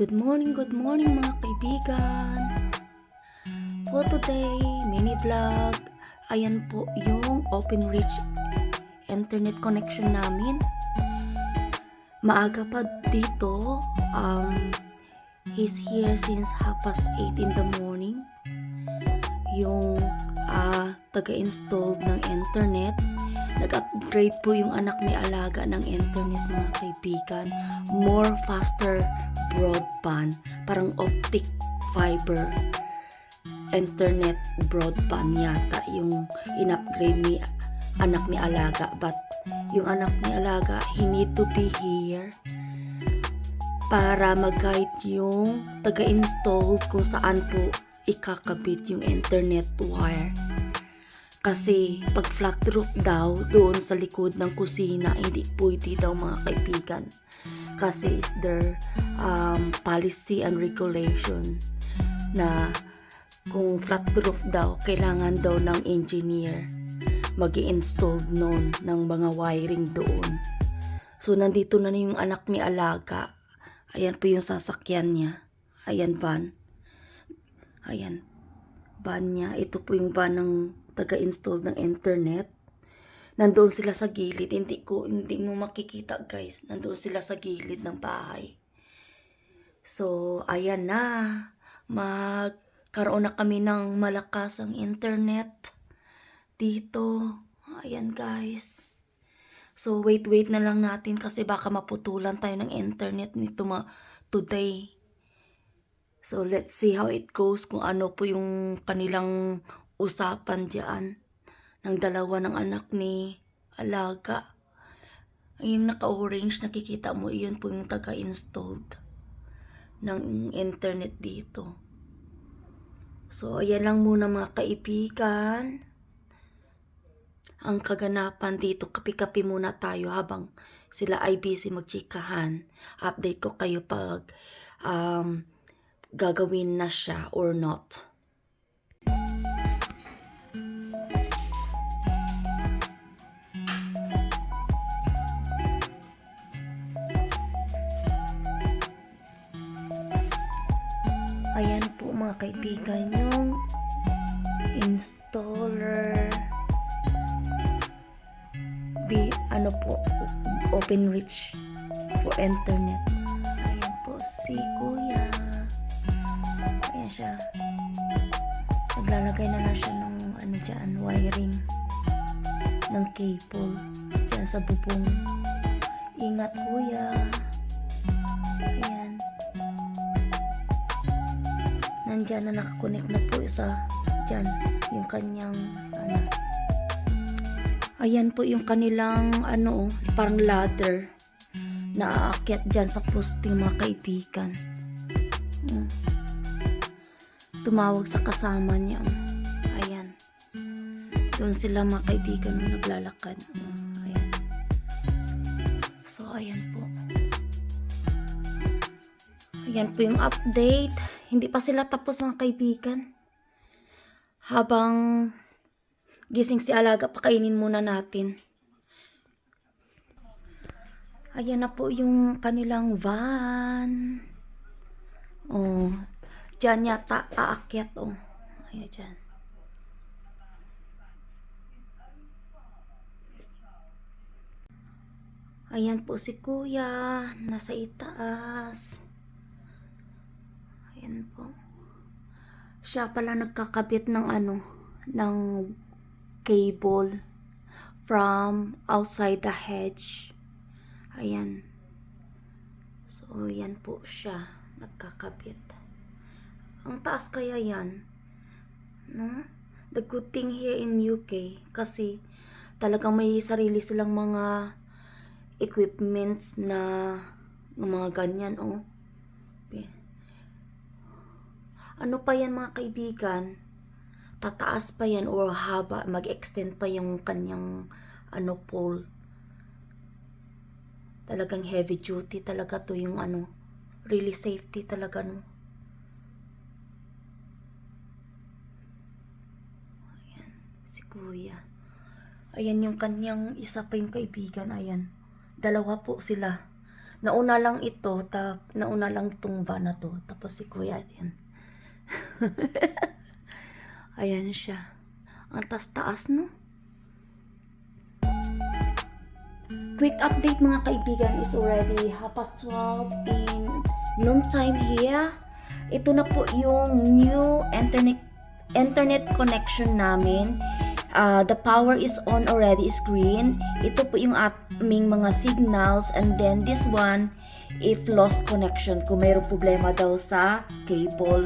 Good morning mga kaibigan. For today, mini vlog. Ayan po yung Openreach internet connection namin. Maaga pa dito. He's here since 8:30 in the morning. Yung taga-install ng internet. Nag-upgrade po yung anak ni alaga ng internet mga kaibigan. More faster broadband. Parang optic fiber internet broadband yata yung in-upgrade ni anak ni alaga. But yung anak ni alaga, he need to be here para mag-guide yung taga-install kung saan po ikakabit yung internet wire. Kasi pag flat roof daw doon sa likod ng kusina, hindi pwede daw mga kaibigan. Kasi is their policy and regulation na kung flat roof daw, kailangan daw ng engineer mag-i-install noon ng mga wiring doon. So nandito na yung anak ni alaga. Ayan po yung sasakyan niya. Ayan van. Ayan. Van niya. Ito po yung van ng taga-install ng internet. Nandoon sila sa gilid. Hindi mo makikita guys. Nandoon sila sa gilid ng bahay. So, ayan na. Magkaroon na kami ng malakasang internet dito. Ayan guys. So, wait na lang natin kasi baka maputulan tayo ng internet nito today. So, let's see how it goes kung ano po yung kanilang usapan dyan ng dalawa ng anak ni alaga. Yung naka-orange, nakikita mo, iyon po yung taga-installed ng internet dito. So, ayan lang muna mga kaibigan. Ang kaganapan dito, kapi-kapi muna tayo habang sila ay busy magchikahan. Update ko kayo pag gagawin na siya or not. Ayan po mga kaibigan yung installer Openreach for internet. Ayan po si kuya. Ayan siya. Naglalagay na lang siya ng wiring ng cable dyan sa bubong. Ingat kuya. Ayan. Nandyan na nakakonect na po dyan yung kanyang ayan po yung kanilang parang ladder na aakyat dyan sa posting mga kaibigan. Tumawag sa kasama niya. Ayan. Doon sila mga kaibigan na naglalakad. Ayan. So ayan po. Ayan po yung update. Hindi pa sila tapos mga kaibigan. Habang gising si alaga, pakainin muna natin. Ayan na po yung kanilang van. Oh, dyan yata aakyat. Oh, ayan dyan. Ayan po si kuya, nasa itaas. Ayan po. Siya pala nagkakabit ng ng cable from outside the hedge. Ayan. So, yan po siya. Nagkakabit. Ang taas kaya yan. No? The good thing here in UK kasi talagang may sarili silang mga equipments na mga ganyan. Oh. Okay. Ano pa yan mga kaibigan? Tataas pa yan or haba, mag-extend pa yung kanyang pole. Talagang heavy duty talaga to yung really safety talaga no. Ayan, si kuya. Ayan yung kanyang isa pa yung kaibigan, ayan. Dalawa po sila. nauna lang ito, nauna lang itong van na to, tapos si kuya din. Ayan siya. Ang taas-taas, no? Quick update mga kaibigan, is already 12:30 in noontime here. Ito na po yung new internet connection namin. The power is on already, is green. Ito po yung aming mga signals, and then this one, if lost connection, kung mayroong problema daw sa cable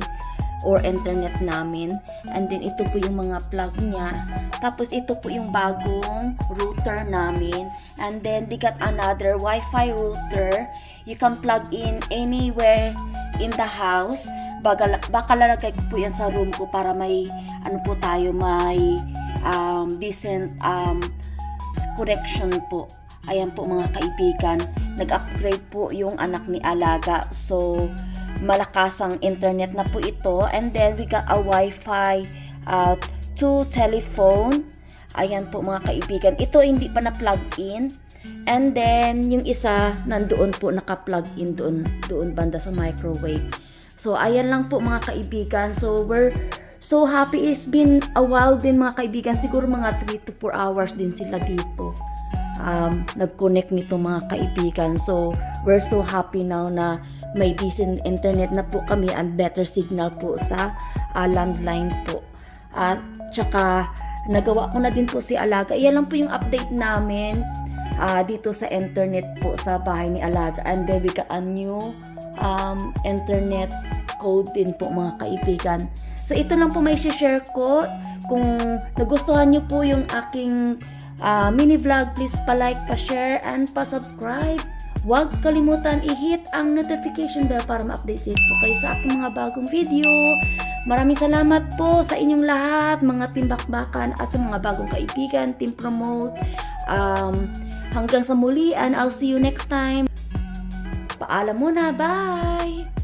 or internet namin. And then ito po yung mga plug niya. Tapos ito po yung bagong router namin. And then they got another Wi-Fi router. You can plug in anywhere in the house. Baka lalagay ko po yan sa room ko para may may decent connection po. Ayan po mga kaibigan, nag-upgrade po yung anak ni Alaga. So, malakas ang internet na po ito. And then, we got a Wi-Fi, 2 telephone. Ayan po mga kaibigan. Ito hindi pa na-plug in. And then, yung isa, nandoon po naka-plug in doon banda sa microwave. So, ayan lang po mga kaibigan. So, we're so happy. It's been a while din mga kaibigan. Siguro mga 3 to 4 hours din sila dito. Nag-connect nito mga kaibigan. So, we're so happy now na may decent internet na po kami and better signal po sa landline po. At tsaka, nagawa ko na din po si Alaga. Iyan lang po yung update namin dito sa internet po sa bahay ni Alaga. And then we got a new internet code din po mga kaibigan. So, ito lang po may share ko. Kung nagustuhan nyo po yung aking mini vlog, please pa-like, pa-share, and pa-subscribe. Huwag kalimutan i-hit ang notification bell para ma-update po kayo sa aking mga bagong video. Maraming salamat po sa inyong lahat, mga timbakbakan at sa mga bagong kaibigan, team promote. Hanggang sa muli, and I'll see you next time. Paalam muna, bye!